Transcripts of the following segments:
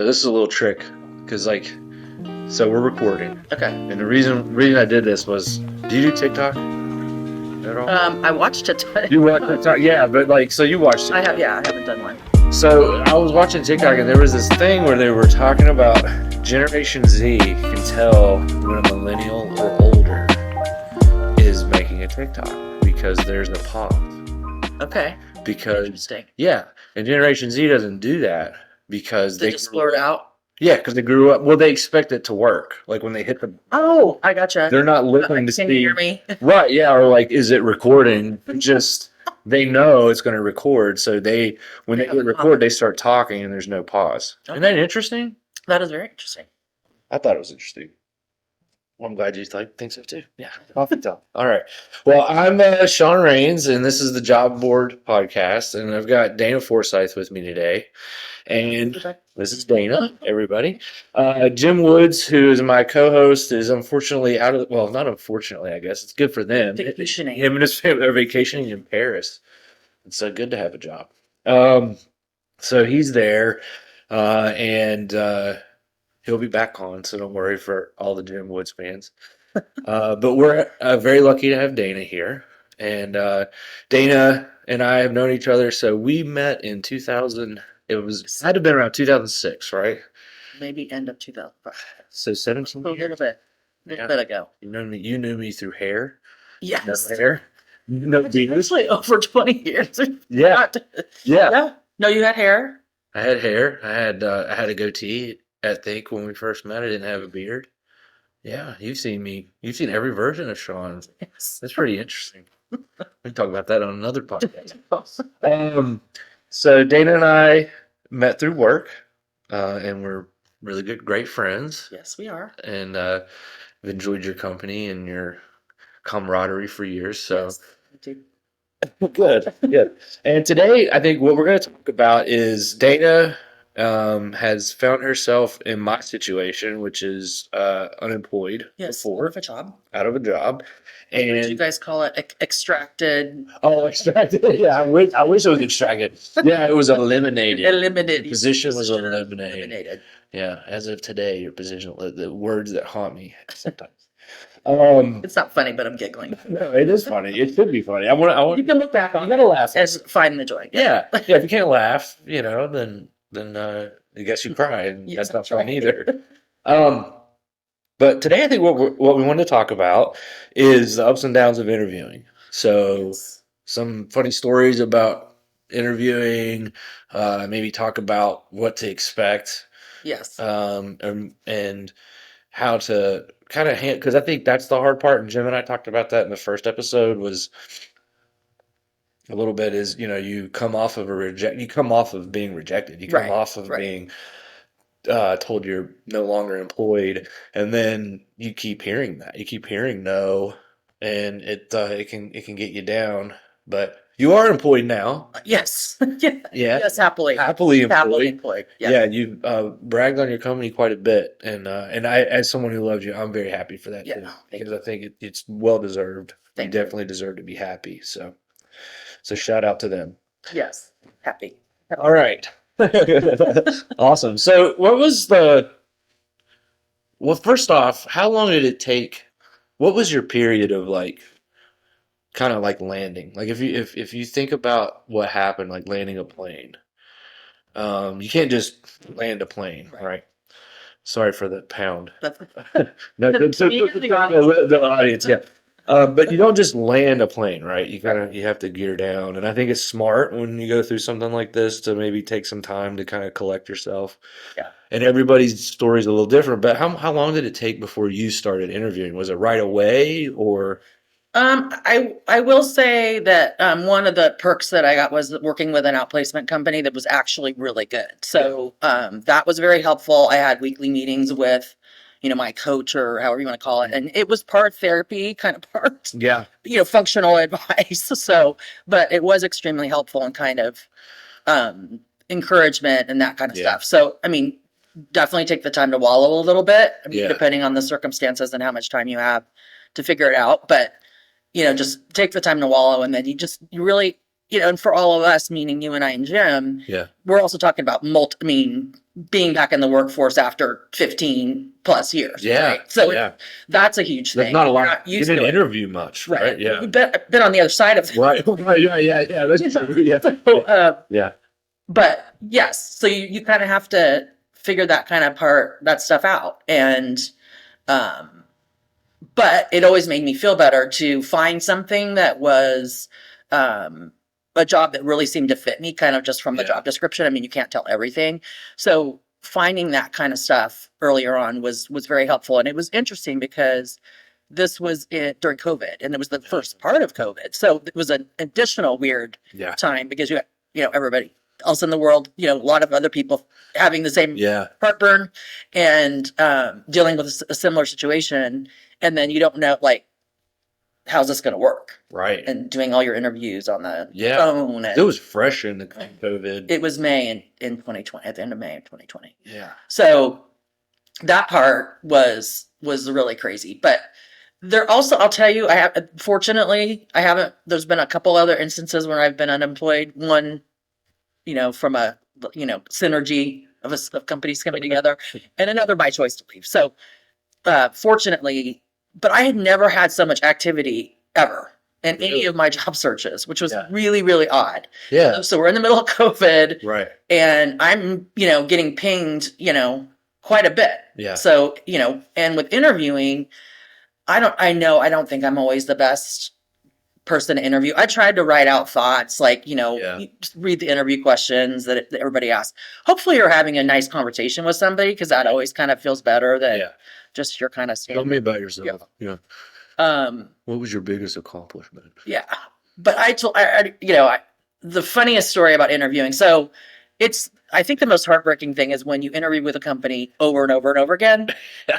This is a little trick because, so we're recording, Okay. and the reason I did this was, do you do TikTok at all? I watched it. You watch TikTok? Yeah, but so you watch TikTok. I have. Yeah, I haven't done one. So I was watching TikTok, and there was this thing where they were talking about Generation Z can tell when a millennial or older is making a TikTok because there's no pause. Okay. Because Interesting. yeah, and Generation Z doesn't do that because They just blurt out. Yeah, because they grew up. Well, they expect it to work. Like when they hit the, Oh, I gotcha. they're not listening to Can see. you hear me? Right? Yeah, or is it recording? Just they know it's going to record, so when they hit record, they start talking, and there's no pause. Okay. Isn't that interesting? That is very interesting. I thought it was interesting. Well, I'm glad you think so too. Yeah, coffee talk. All right. Well, I'm Sean Rains, and this is the Job Board Podcast, and I've got Dana Forsyth with me today. And this is Dana, everybody. Jim Woods, who is my co-host, is unfortunately not unfortunately, I guess. It's good for them. Vacationing. Him and his family are vacationing in Paris. It's good to have a job. So he's there, and he'll be back on, so don't worry for all the Jim Woods fans. But we're very lucky to have Dana here. And Dana and I have known each other, so we met in 2000. It had to have been around 2006, right? Maybe end of 2005. So 17 A little bit ago. You knew me through hair. Yes. Hair. No beard. Actually, over 20 years. Yeah. Yeah. No, you had hair. I had hair. I had a goatee. I think when we first met, I didn't have a beard. Yeah, you've seen me. You've seen every version of Sean. Yes. That's pretty interesting. We can talk about that on another podcast. So Dana and I met through work, and we're really great friends. Yes, we are. And I've enjoyed your company and your camaraderie for years. So Yes, we do. good. And today, I think what we're going to talk about is Dana has found herself in my situation, which is unemployed. Yes, before, out of a job. And you guys call it extracted? Oh, extracted. Yeah, I wish it was extracted. Yeah, it was eliminated. Eliminated. Your position was eliminated. Yeah, as of today, your position, the words that haunt me sometimes. It's not funny, but I'm giggling. No, it is funny. It should be funny. I want. You can look back on. You gotta laugh as finding the joy. Yeah. If you can't laugh, then I guess you cry, and that's not fun either. But today, I think what we want to talk about is the ups and downs of interviewing. So, some funny stories about interviewing, maybe talk about what to expect. Yes. And how to kind of because I think that's the hard part. And Jim and I talked about that in the first episode. Was a little bit is you come off of you come off of being rejected. You come off of being told you're no longer employed, and then you keep hearing that. You keep hearing no, and it can get you down. But you are employed now. Yes. Yeah. Yes, happily employed. Yeah, you bragged on your company quite a bit, and I, as someone who loves you, I'm very happy for that too, because I think it's well deserved. You definitely deserve to be happy. So shout out to them. Yes, happy. All right. Awesome. So first off, how long did it take? What was your period of kind of landing? If you think about what happened, like landing a plane, you can't just land a plane, right? Sorry for the pound. No, the audience, yeah. But you don't just land a plane, right? You have to gear down, and I think it's smart when you go through something like this to maybe take some time to kind of collect yourself. Yeah. And everybody's story is a little different. But how long did it take before you started interviewing? Was it right away, or? I will say that one of the perks that I got was working with an outplacement company that was actually really good. So that was very helpful. I had weekly meetings with my coach, or however you want to call it. And it was part therapy, kind of part, functional advice. So, but it was extremely helpful and kind of encouragement and that kind of stuff. So, definitely take the time to wallow a little bit, depending on the circumstances and how much time you have to figure it out. But, just take the time to wallow, and then you really, and for all of us, meaning you and I and Jim, Yeah. we're also talking about being back in the workforce after 15 plus years. Yeah. Right? So yeah. that's a huge There's thing. not a We're lot. not You used didn't to it. interview much, right? Yeah. We've been on the other side of it. Right. Yeah. That's true. Yeah. So, Yeah. but yes, so you kind of have to figure that stuff out. And, but it always made me feel better to find something that was, a job that really seemed to fit me kind of just from the Yeah. job description. I mean, you can't tell everything. So finding that kind of stuff earlier on was very helpful. And it was interesting because this was during COVID and it was the first part of COVID. So it was an additional weird Yeah. time because everybody else in the world, a lot of other people having the same Yeah. heartburn and dealing with a similar situation. And then you don't know, like, how's this going to work? Right. And doing all your interviews on the Yeah. phone. It And was fresh in the COVID. it was May in 2020, at the end of May in 2020. Yeah. So that part was really crazy. But there also, I'll tell you, fortunately, there's been a couple other instances where I've been unemployed. One, from a, synergy of companies coming together, and another by choice to leave. So, fortunately, but I had never had so much activity ever in any of my job searches, which was Yeah. really, really odd. Yeah. So we're in the middle of COVID Right. and I'm, getting pinged, quite a bit. Yeah. So, and with interviewing, I don't think I'm always the best person to interview. I tried to write out thoughts, like, Yeah. you just read the interview questions that everybody asks. Hopefully you're having a nice conversation with somebody because that always kind of feels better than Yeah. just your kind of Tell standard. me about yourself. Yeah. Um, What was your biggest accomplishment? yeah, but the funniest story about interviewing. So I think the most heartbreaking thing is when you interview with a company over and over and over again,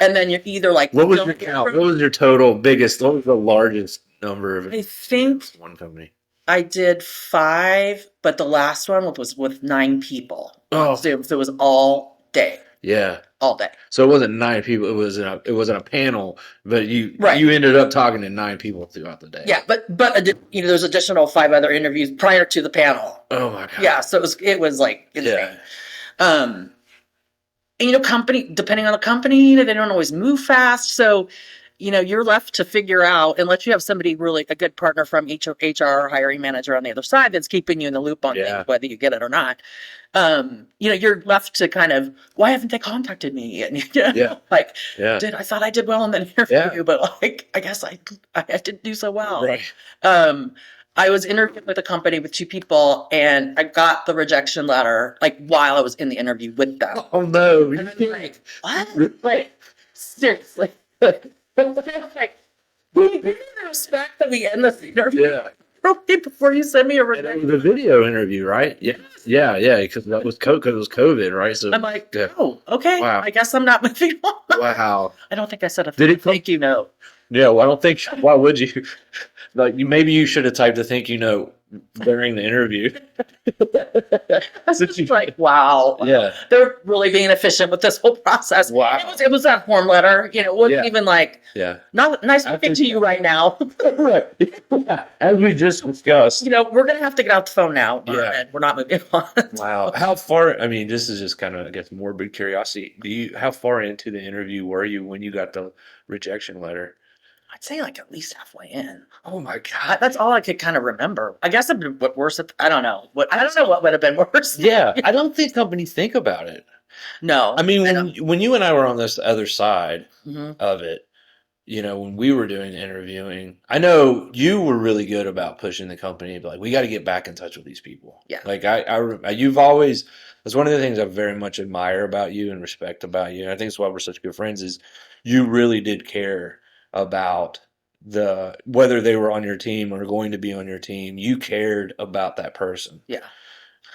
and then you're either like, What was don't your hear count? from- What was your total biggest? What was the largest number of I think one company? I did 5, but the last one was with 9 people. Oh. So it was all day. Yeah. All day. So it wasn't 9 people. It wasn't a panel, but you Right. ended up talking to 9 people throughout the day. Yeah, but there's additional 5 other interviews prior to the panel. Oh my god. Yeah, so it was like insane. Yeah. And company, depending on the company, they don't always move fast. So, you're left to figure out, unless you have somebody really, a good partner from HR or hiring manager on the other side that's keeping you in the loop on Yeah. things, whether you get it or not. You're left to kind of, why haven't they contacted me? And, Yeah. like, Yeah. I thought I did well in the interview, but like, I guess I didn't do so well. Right. I was interviewing with a company with 2 people and I got the rejection letter like while I was in the interview with them. Oh no. And I'm like, what? Like, seriously. Like, we need to respect that we end this interview Yeah. before you send me a And it rejection. was a video interview, right? Yeah. Yeah. Because that was because it was COVID, right? So I'm like, yeah. oh, okay. Wow. I guess I'm not moving on. Wow. I don't think I said a Did it come- thank you note. Yeah. Well, I don't think. Why would you? Like, maybe you should have typed a thank you note during the interview. It's like, wow. Yeah. They're really being efficient with this whole process. Wow. It was that form letter. It wasn't Yeah. even like, Yeah. not nice talking to you right now. Right. Yeah. As we just discussed. We're going to have to get out the phone now. Yeah. And we're not moving on. Wow. How far? I mean, this is just kind of, I guess, morbid curiosity. How far into the interview were you when you got the rejection letter? I'd say like at least halfway in. Oh my God. That's all I could kind of remember. I guess it'd been worse. I don't know. I don't know what would have been worse. Yeah. I don't think companies think about it. No. I mean, when you and I were on this other side Mhm. of it, when we were doing the interviewing, I know you were really good about pushing the company, but like, we got to get back in touch with these people. Yeah. Like you've always, that's one of the things I very much admire about you and respect about you. And I think it's why we're such good friends is you really did care about whether they were on your team or going to be on your team. You cared about that person. Yeah.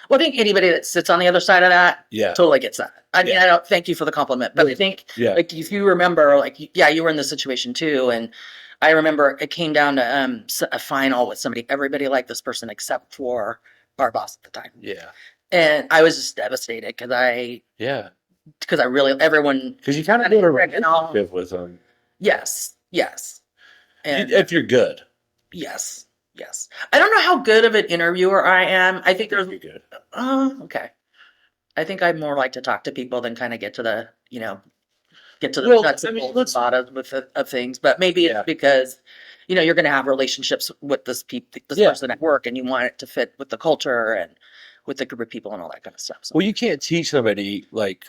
Well, I think anybody that sits on the other side of that Yeah. totally gets that. I mean, Yeah. I don't thank you for the compliment, but I think Yeah. like if you remember, like, yeah, you were in this situation too. And I remember it came down to a final with somebody, everybody liked this person except for our boss at the time. Yeah. And I was just devastated because I really, everyone, Because you kind of build a relationship with them. yes. And If you're good. yes. Yes. I don't know how good of an interviewer I am. I think there's, You're good. okay. I think I more like to talk to people than kind of get to the, get to the Well, nuts I and mean, bolts let's. bottom with of things. But maybe Yeah. it's because, you're going to have relationships with this Yeah. person at work, and you want it to fit with the culture and with the group of people and all that kind of stuff. So Well, you can't teach somebody like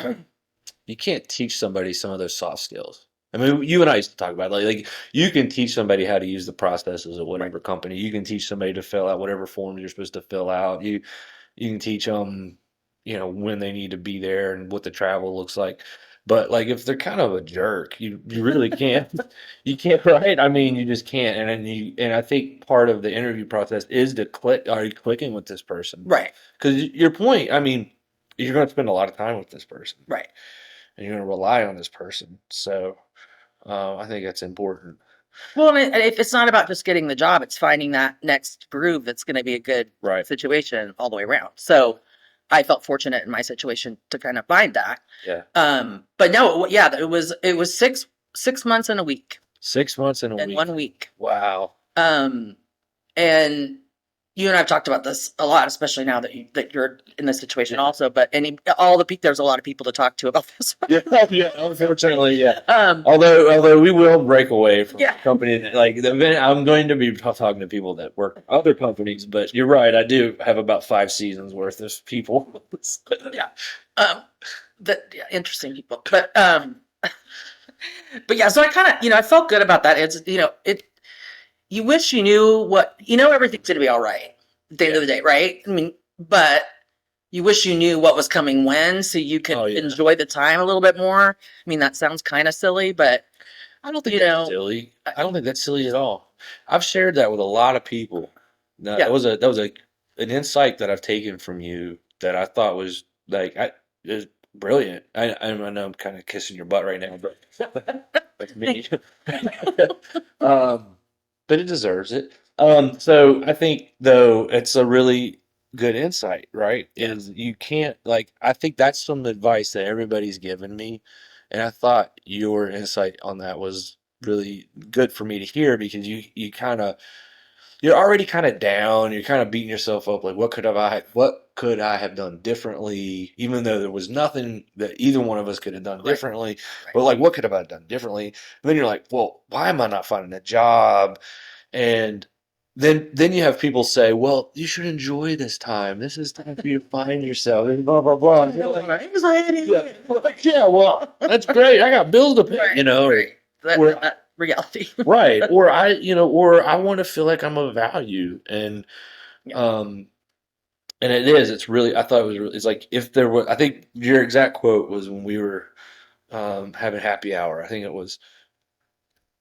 you can't teach somebody some of those soft skills. I mean, you and I used to talk about it, like you can teach somebody how to use the processes of whatever company. You can teach somebody to fill out whatever forms you're supposed to fill out. You can teach them, when they need to be there and what the travel looks like. But like if they're kind of a jerk, you really can't. You can't, right? I mean, you just can't. And I think part of the interview process is to click. Are you clicking with this person? right, Because your point, I mean, you're going to spend a lot of time with this person, right. and you're going to rely on this person. So I think that's important. Well, and if it's not about just getting the job, it's finding that next groove that's going to be a good Right. situation all the way around. So I felt fortunate in my situation to kind of find that. Yeah. But no, yeah, it was six months and a week 6 months in a and week. 1 week. Wow. And you and I've talked about this a lot, especially now that you're in this situation also. But there's a lot of people to talk to about this. Yeah. Yeah. Unfortunately, yeah. Um, Although we will break away from Yeah. company like the event, I'm going to be talking to people that work for other companies, but you're right. I do have about 5 seasons worth of people. yeah. Interesting people, but yeah. So I kind of, I felt good about that. It's, you wish you knew everything's going to be all right at the end of the day, right? I mean, but you wish you knew what was coming when, so you could Oh, yeah. enjoy the time a little bit more. I mean, that sounds kind of silly, but I don't think that's silly. I don't think that's silly at all. I've shared that with a lot of people. That Yeah. was an insight that I've taken from you that I thought was like it was brilliant. I know I'm kind of kissing your butt right now, but like me. But it deserves it. So I think though it's a really good insight, right? Is you can't like I think that's some advice that everybody's given me, and I thought your insight on that was really good for me to hear because you're already kind of down, you're kind of beating yourself up like what could I have done differently, even though there was nothing that either one of us could have done Right. differently, Right. but like what could have I done differently? And then you're like, well, why am I not finding a job? And then you have people say, well, you should enjoy this time. This is time for you to find yourself and blah blah blah. And you're like, anxiety. yeah, well, that's great. I got bills to pay, Right. Where- That reality. right. Or I want to feel like I'm of value. And Yeah. and it's really, I thought it was really, it's like if there was, I think your exact quote was when we were having happy hour. I think it was,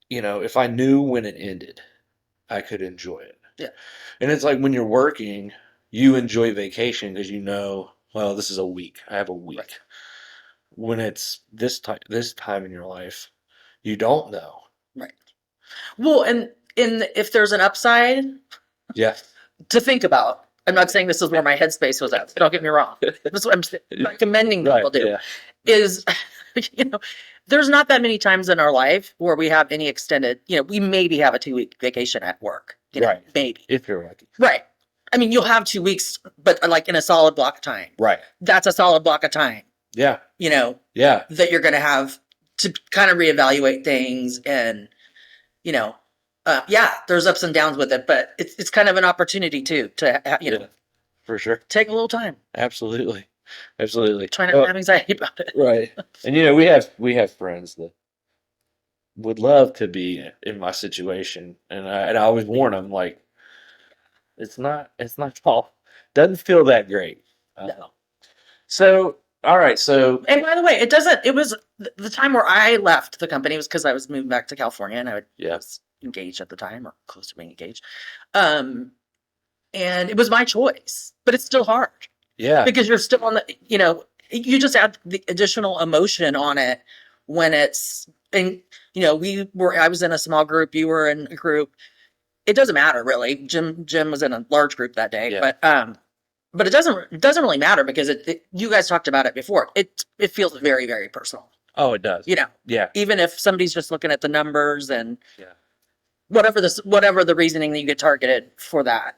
if I knew when it ended, I could enjoy it. Yeah. And it's like when you're working, you enjoy vacation because well, this is a week. I have a week. Right. When it's this time in your life, you don't know. Right. Well, and if there's an upside Yeah. to think about, I'm not saying this is where my headspace was at. So don't get me wrong. This is what I'm recommending people do. Yeah. Is there's not that many times in our life where we have any extended, we maybe have a 2-week vacation at work, Right. maybe. If you're lucky. Right. I mean, you'll have 2 weeks, but like in a solid block of time. Right. That's a solid block of time, Yeah. Yeah, that you're going to have to kind of reevaluate things and, there's ups and downs with it, but it's kind of an opportunity too, to, Yeah. For sure. take a little time. Absolutely. Absolutely. Try not to have anxiety about it. Right. And we have friends that would love to be in my situation, and I always warn them like it's not all doesn't feel that great. No. So all right, so And by the way, it was the time where I left the company was because I was moving back to California and I was engaged at the time or close to being engaged. And it was my choice, but it's still hard. yeah, Because you're still on you just add the additional emotion on it when I was in a small group, you were in a group. It doesn't matter really. Jim was in a large group that day, Yeah. but it doesn't really matter because you guys talked about it before. It feels very, very personal. oh, it does. Yeah, Even if somebody's just looking at the numbers and yeah, whatever the reasoning that you get targeted for that.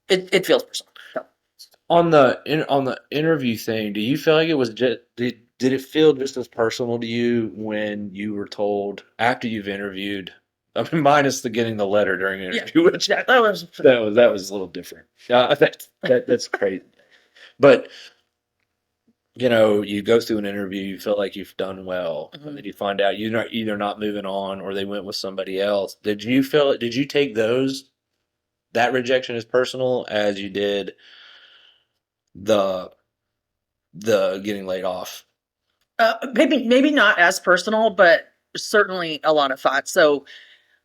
It feels personal. So, On on the interview thing, do you feel like it was just did it feel just as personal to you when you were told after you've interviewed? I mean, minus the getting the letter during the yeah, interview, which yeah, that was that was a little different. That's crazy. But you go through an interview, you feel like you've done well, and mhm. then you find out you're not either not moving on or they went with somebody else. Did you feel it? Did you take that rejection as personal as you did the getting laid off? Maybe not as personal, but certainly a lot of thought. So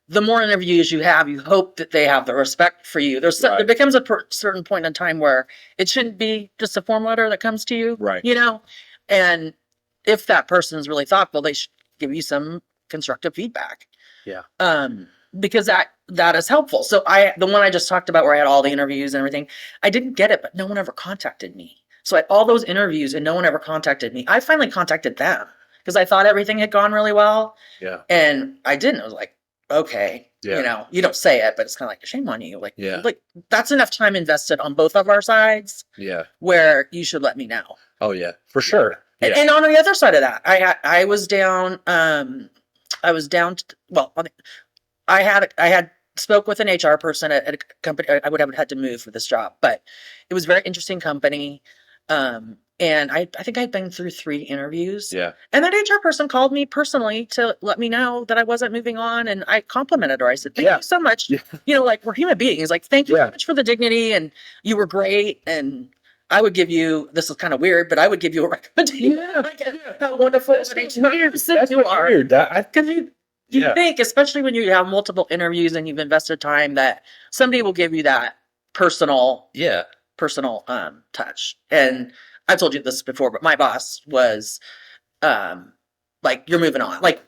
the more interviews you have, you hope that they have the respect for you. There Right. becomes a certain point in time where it shouldn't be just a form letter that comes to you, Right. and if that person is really thoughtful, they should give you some constructive feedback. Yeah. Because that is helpful. So the one I just talked about where I had all the interviews and everything, I didn't get it, but no one ever contacted me. So I had all those interviews and no one ever contacted me. I finally contacted them because I thought everything had gone really well. Yeah. And I didn't. I was like, okay, Yeah. you don't say it, but it's kind of like shame on you. Yeah. Like that's enough time invested on both of our sides Yeah. where you should let me know. Oh yeah. For sure. Yeah. And on the other side of that, I was down. Well, I had spoke with an HR person at a company. I would have had to move for this job, but it was a very interesting company. And I think I'd been through 3 interviews. Yeah. And that HR person called me personally to let me know that I wasn't moving on. And I complimented her. I said, thank Yeah. you so much. Yeah. Like we're human beings. Like, thank you Yeah. so much for the dignity. And you were great. And I would give you, this is kind of weird, but I would give you a recommendation. Yeah. Like, how wonderful That's an what's HR weird. person That's you what's are. weird. Because you Yeah. think, especially when you have multiple interviews and you've invested time, that somebody will give you that personal Yeah. touch. And I've told you this before, but my boss was like, you're moving on, like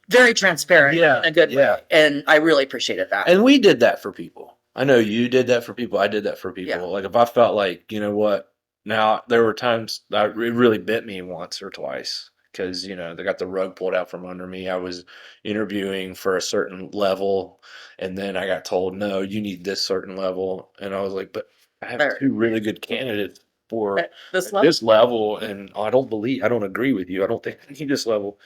very transparent Yeah. in a good Yeah. way. And I really appreciated that. And we did that for people. I know you did that for people. I did that for people. Yeah. Like if I felt like, you know what? Now there were times that it really bit me once or twice because they got the rug pulled out from under me. I was interviewing for a certain level, and then I got told, no, you need this certain level, and I was like, but I have There. 2 really good candidates for At this level. this level, and I don't agree with you. I don't think I need this level.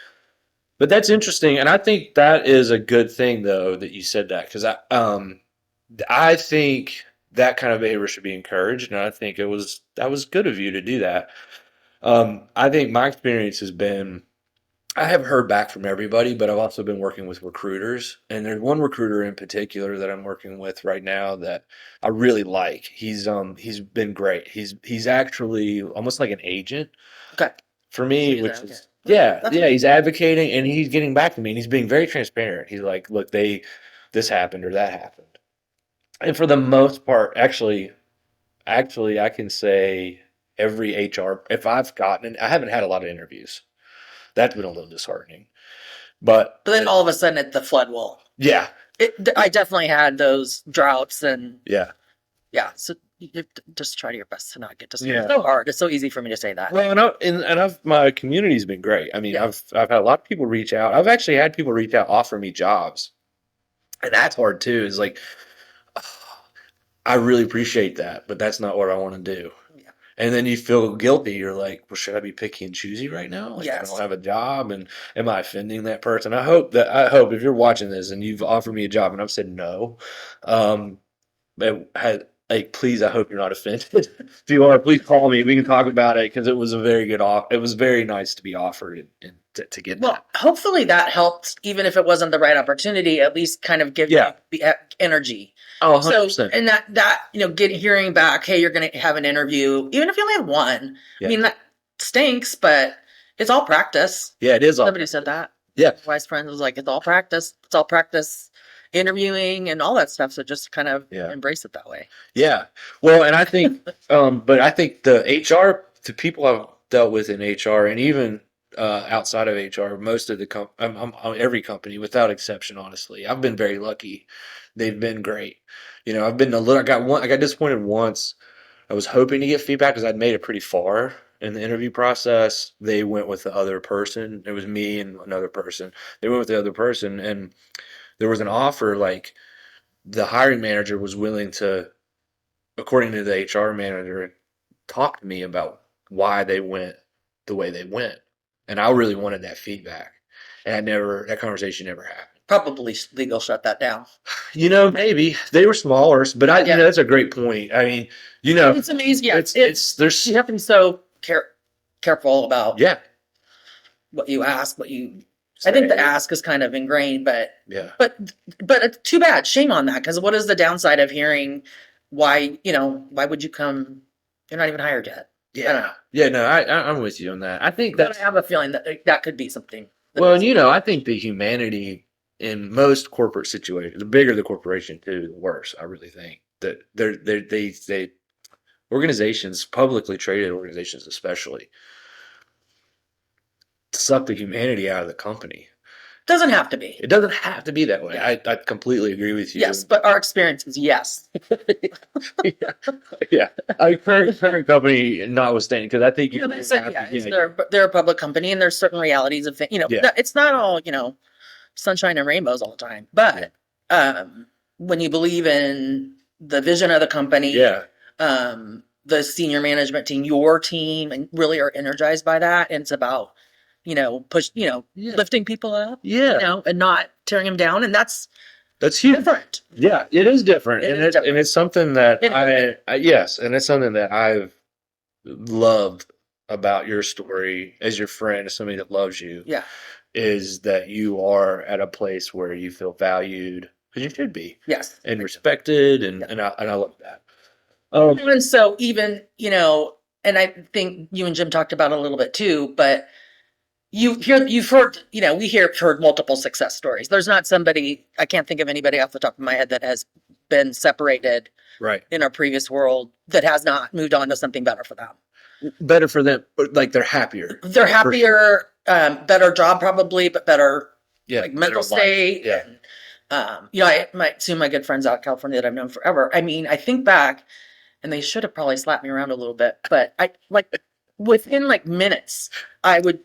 But that's interesting, and I think that is a good thing, though, that you said that because I think that kind of behavior should be encouraged, and I think that was good of you to do that. I think my experience has been I have heard back from everybody, but I've also been working with recruiters, and there's one recruiter in particular that I'm working with right now that I really like. He's been great. He's actually almost like an agent Okay. for me, See which that, okay. is yeah, That's yeah. He's advocating and he's getting back to me, and he's being very transparent. He's like, "Look, this happened or that happened," and for the most part, actually, I can say every HR. If I've gotten, I haven't had a lot of interviews. That's been a little disheartening, but But then all of a sudden, the flood will. yeah, I definitely had those droughts, and yeah. yeah. So you have to just try your best to not get discouraged. Yeah. It's so hard. It's so easy for me to say that. Well, my community's been great. I mean, Yeah. I've had a lot of people reach out. I've actually had people reach out, offer me jobs, and that's hard too. Is like, I really appreciate that, but that's not what I want to do. Yeah. And then you feel guilty. You're like, well, should I be picky and choosy right now? Like, I Yes. don't have a job, and am I offending that person? I hope if you're watching this and you've offered me a job and I've said no, like, please, I hope you're not offended. If you are, please call me. We can talk about it because it was a very good off. It was very nice to be offered and to get Well, that. hopefully that helped, even if it wasn't the right opportunity, at least kind of give Yeah. you the energy. Oh, So, 100%. and that, hearing back, hey, you're going to have an interview, even if you only have one. Yeah. I mean, that stinks, but it's all practice. Yeah, it is. Somebody said that. Yeah. Wise friend was like, it's all practice. It's all practice interviewing and all that stuff. So just kind of embrace it that way. Yeah. Well, and I think, but I think the people I've dealt with in HR and even outside of HR, most of every company without exception, honestly, I've been very lucky. They've been great. I got disappointed once. I was hoping to get feedback because I'd made it pretty far in the interview process. They went with the other person. It was me and another person. They went with the other person, and there was an offer, like the hiring manager was willing to, according to the HR manager, talk to me about why they went the way they went. And I really wanted that feedback. And that conversation never happened. Probably legal shut that down. Maybe they were smaller, but that's a great point. I mean, It's amazing. Yeah, there's you have to be so careful about yeah, what you ask, what you. say. I think the ask is kind of ingrained, but Yeah. it's too bad. Shame on that, because what is the downside of hearing why would you come? You're not even hired yet. I don't know. Yeah, no, I'm with you on that. I think But that's I have a feeling that could be something. well, and I think the humanity in most corporate situations, the bigger the corporation too, the worse. I really think that they organizations, publicly traded organizations especially, suck the humanity out of the company. Doesn't have to be. It doesn't have to be that way. I completely agree with you. Yes, but our experience is yes. Yeah. Current company notwithstanding, because I think They're a public company, and there's certain realities of things. It's not all sunshine and rainbows all the time. But when you believe in the vision of the company, the senior management team, your team, and really are energized by that, and it's about lifting people up, and not tearing them down, and that's huge. Different. Yeah, it is different, and it's something that and it's something that I've loved about your story as your friend, as somebody that loves you. Yeah, is that you are at a place where you feel valued, because you should be. Yes, and respected, and I love that. And so even and I think you and Jim talked about it a little bit too, but. You've heard, heard multiple success stories. There's not somebody, I can't think of anybody off the top of my head that has been separated in our previous world that has not moved on to something better for them. Better for them, but like they're happier. They're happier, better job probably, but better mental state. Yeah. And, two of my good friends out in California that I've known forever. I mean, I think back, and they should have probably slapped me around a little bit, but within minutes, I would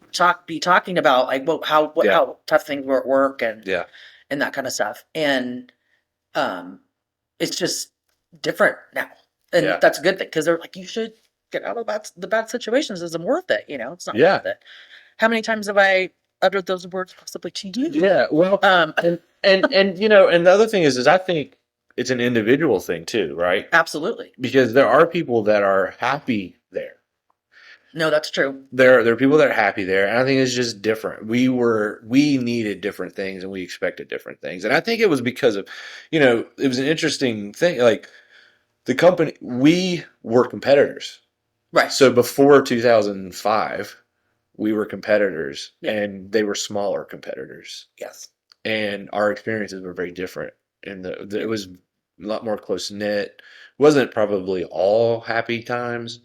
be talking about how tough things were at work and that kind of stuff. And it's just different now. And that's a good thing, because they're like, you should get out of the bad situations. Isn't worth it. It's not worth it. How many times have I uttered those words possibly to you? Yeah. Well, and the other thing is I think it's an individual thing too, right? Absolutely. Because there are people that are happy there. No, that's true. There are people that are happy there, and I think it's just different. We needed different things, and we expected different things, and I think it was because of, it was an interesting thing. Like the company, we were competitors, right? So before 2005, we were competitors, and they were smaller competitors. Yes, and our experiences were very different, and it was a lot more close knit. Wasn't probably all happy times.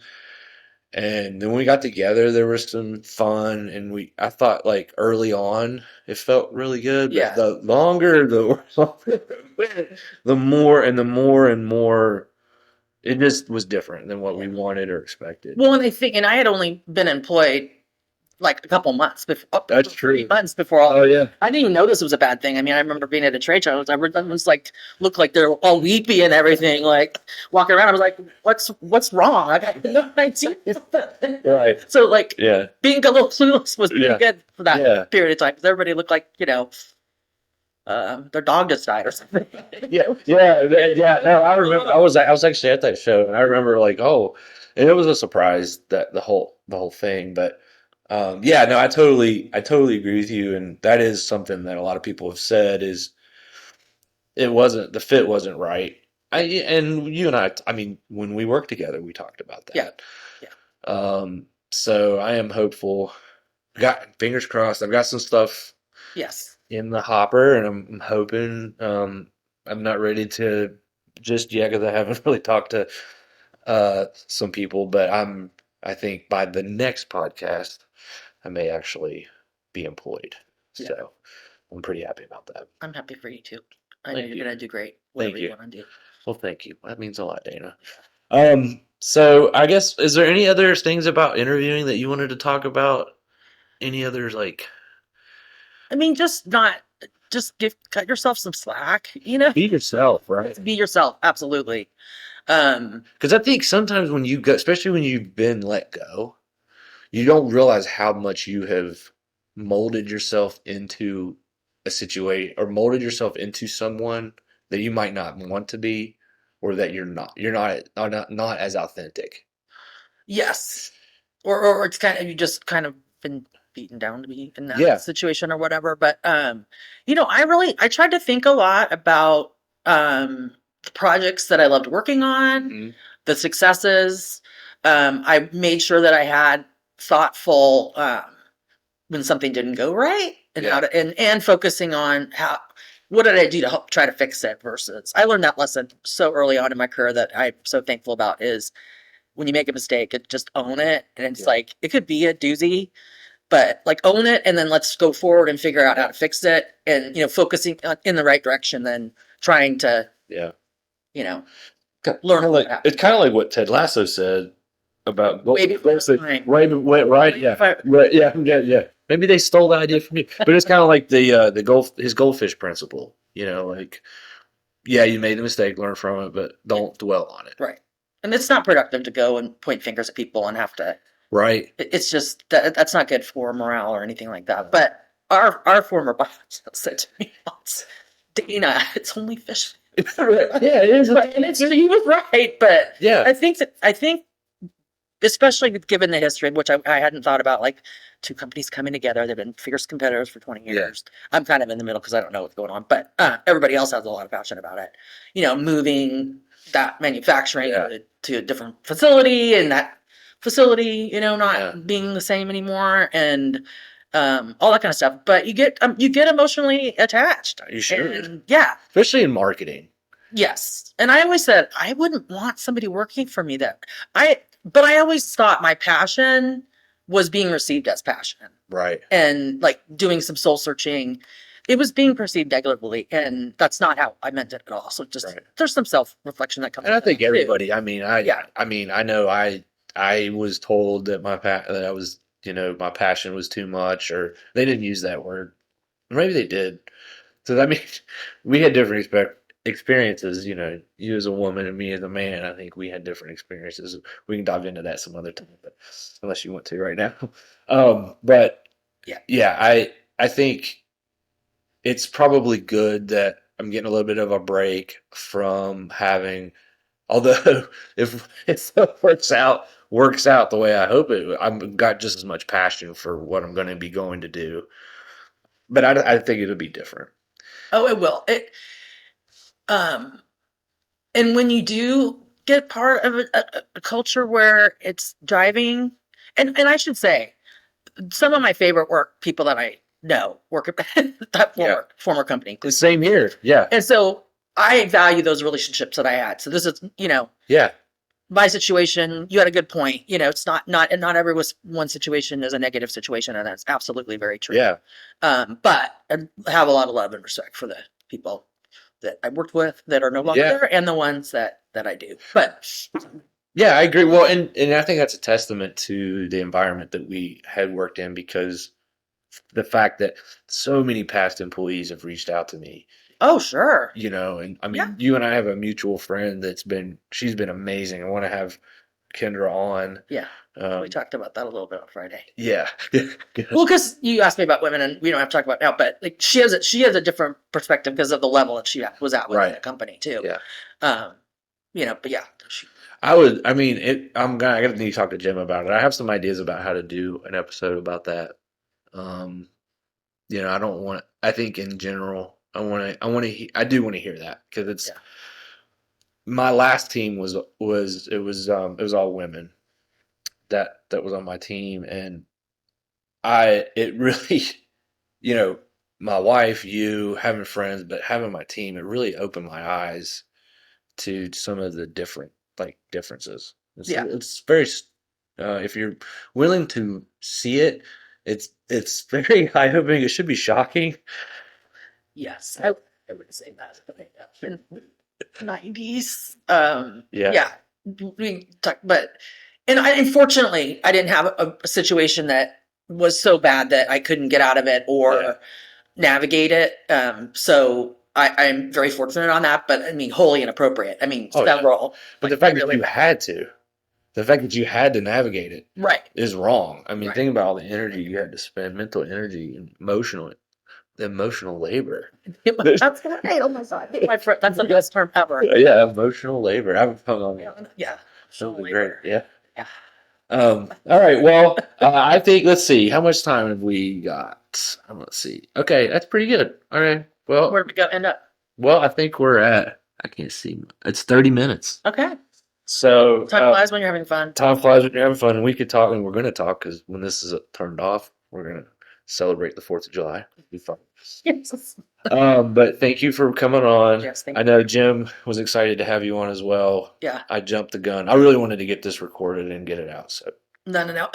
And then when we got together, there was some fun, and I thought early on it felt really good. Yeah. But the longer the more and more, it just was different than what we wanted or expected. Well, and I had only been employed a couple months before. That's true. 3 months before. Oh yeah. I didn't even know this was a bad thing. I mean, I remember being at a trade show. Everyone was looked like they're all weepy and everything, walking around. I was like, what's wrong? I got no idea. Right. So being a little clueless was pretty Yeah. good for that period of time, because everybody looked like their dog just died or something. Yeah. No, I remember. I was actually at that show, and I remember and it was a surprise that the whole thing, but. I totally agree with you, and that is something that a lot of people have said is the fit wasn't right. And you and I mean, when we worked together, we talked about that. Yeah. So I am hopeful. Got fingers crossed. I've got some stuff. Yes. In the hopper, and I'm hoping. I'm not ready to just yet, because I haven't really talked to some people, but I think by the next podcast, I may actually be employed. Yeah. So I'm pretty happy about that. I'm happy for you too. I know you're going to do great. Thank you. You want to do. Well, thank you. That means a lot, Dana. So I guess, is there any other things about interviewing that you wanted to talk about? Any others I mean, just not just cut yourself some slack, you know? Be yourself, right? Be yourself, absolutely. Because I think sometimes when you go, especially when you've been let go, you don't realize how much you have molded yourself into a situation or molded yourself into someone that you might not want to be, or that you're not as authentic. Yes. Or it's kind of, you just kind of been beaten down to be in that Yeah. situation or whatever. But, I tried to think a lot about, the projects that I loved working on, Mhm. the successes. I made sure that I had thoughtful, when something didn't go right and Yeah. and focusing on what did I do to help try to fix it versus I learned that lesson so early on in my career that I'm so thankful about is when you make a mistake, just own it. And it's Yeah. like, it could be a doozy, but like own it and then let's go forward and figure out how to fix it and, focusing in the right direction than trying to, Yeah. you know, Kind learn of from like what happened. it's kind of like what Ted Lasso said about Way before his time. right, yeah, right, yeah. Maybe they stole the idea from you, but it's kind of like his goldfish principle. Like, yeah, you made the mistake, learn from it, but don't dwell on it. Right. And it's not productive to go and point fingers at people and have to, Right. it's just that's not good for morale or anything like that. But our former boss said to me once, Dana, it's only fish. Yeah, it is. And he was right, but Yeah. I think especially given the history, which I hadn't thought about, like two companies coming together, they've been fierce competitors for 20 years. Yeah. I'm kind of in the middle because I don't know what's going on, but everybody else has a lot of passion about it. Moving that manufacturing to a different facility and that facility, not being the same anymore and all that kind of stuff. But you get emotionally attached. You should. And, yeah. Especially in marketing. Yes. And I always said, I wouldn't want somebody working for me but I always thought my passion was being received as passion. Right. And like doing some soul searching, it was being perceived negatively. And that's not how I meant it at all. So just, there's some self-reflection that comes. And I think everybody, too. I know I was told that my passion was too much, or they didn't use that word. Maybe they did. So we had different experiences. You as a woman and me as a man. I think we had different experiences. We can dive into that some other time, but unless you want to right now. But yeah, I think it's probably good that I'm getting a little bit of a break from having. Although if it works out the way I hope it, I've got just as much passion for what I'm going to be going to do. But I think it'll be different. Oh, it will. And when you do get part of a culture where it's driving, and I should say, some of my favorite people that I know work at that former company. The same here. Yeah. And so I value those relationships that I had. So this is, my situation. You had a good point. It's not every one situation is a negative situation, and that's absolutely very true. Yeah. But I have a lot of love and respect for the people that I worked with that are no longer there, and the ones that I do. But yeah, I agree. Well, and I think that's a testament to the environment that we had worked in, because the fact that so many past employees have reached out to me. Oh, sure. And I mean, you and I have a mutual friend she's been amazing. I want to have Kendra on. Yeah. We talked about that a little bit on Friday. Yeah. Well, because you asked me about women, and we don't have to talk about it now, but like she has a different perspective because of the level that she was at with the company too. Yeah. But yeah. I gotta need to talk to Jim about it. I have some ideas about how to do an episode about that. I think in general, I do want to hear that, because it's my last team was all women that was on my team, and it really, my wife, having friends, but having my team, it really opened my eyes to some of the differences. It's very, if you're willing to see it, it's very eye-opening. It should be shocking. Yes, I would say that. In the 90s. We talked, and unfortunately, I didn't have a situation that was so bad that I couldn't get out of it, or navigate it. So I'm very fortunate on that, but I mean, wholly inappropriate. I mean, Oh, yeah. several. But the like, fact that really- you had to, the fact that you had to navigate it right. is wrong. I mean, Right. think about all the energy you had to spend, mental energy and emotional labor. That's right. Oh my God. That's the best term ever. Yeah, emotional labor. I've hung on that. Yeah. That was great. Yeah. Yeah. All right. Well, I think, let's see. How much time have we got? Let's see. Okay. That's pretty good. All right. Well, Where'd we go end up? I think we're at, I can't see. It's 30 minutes. Okay. So Time flies when you're having fun. time flies when you're having fun, and we could talk, and we're going to talk because when this is turned off, we're going to celebrate the 4th of July. It'll be fun. Yes. But thank you for coming on. Yes, thank I know Jim was excited to have you on as well. Yeah. I jumped the gun. I really wanted to get this recorded and get it out. So No.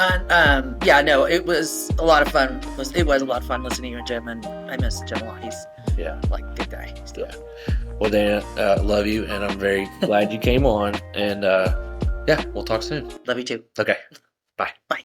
Yeah, no, it was a lot of fun. It was a lot of fun listening to you and Jim, and I miss Jim a lot. He's yeah. like a good guy. Still. Yeah. Well, Dana, love you, and I'm very glad you came on. And yeah, we'll talk soon. Love you too. Okay. Bye. Bye.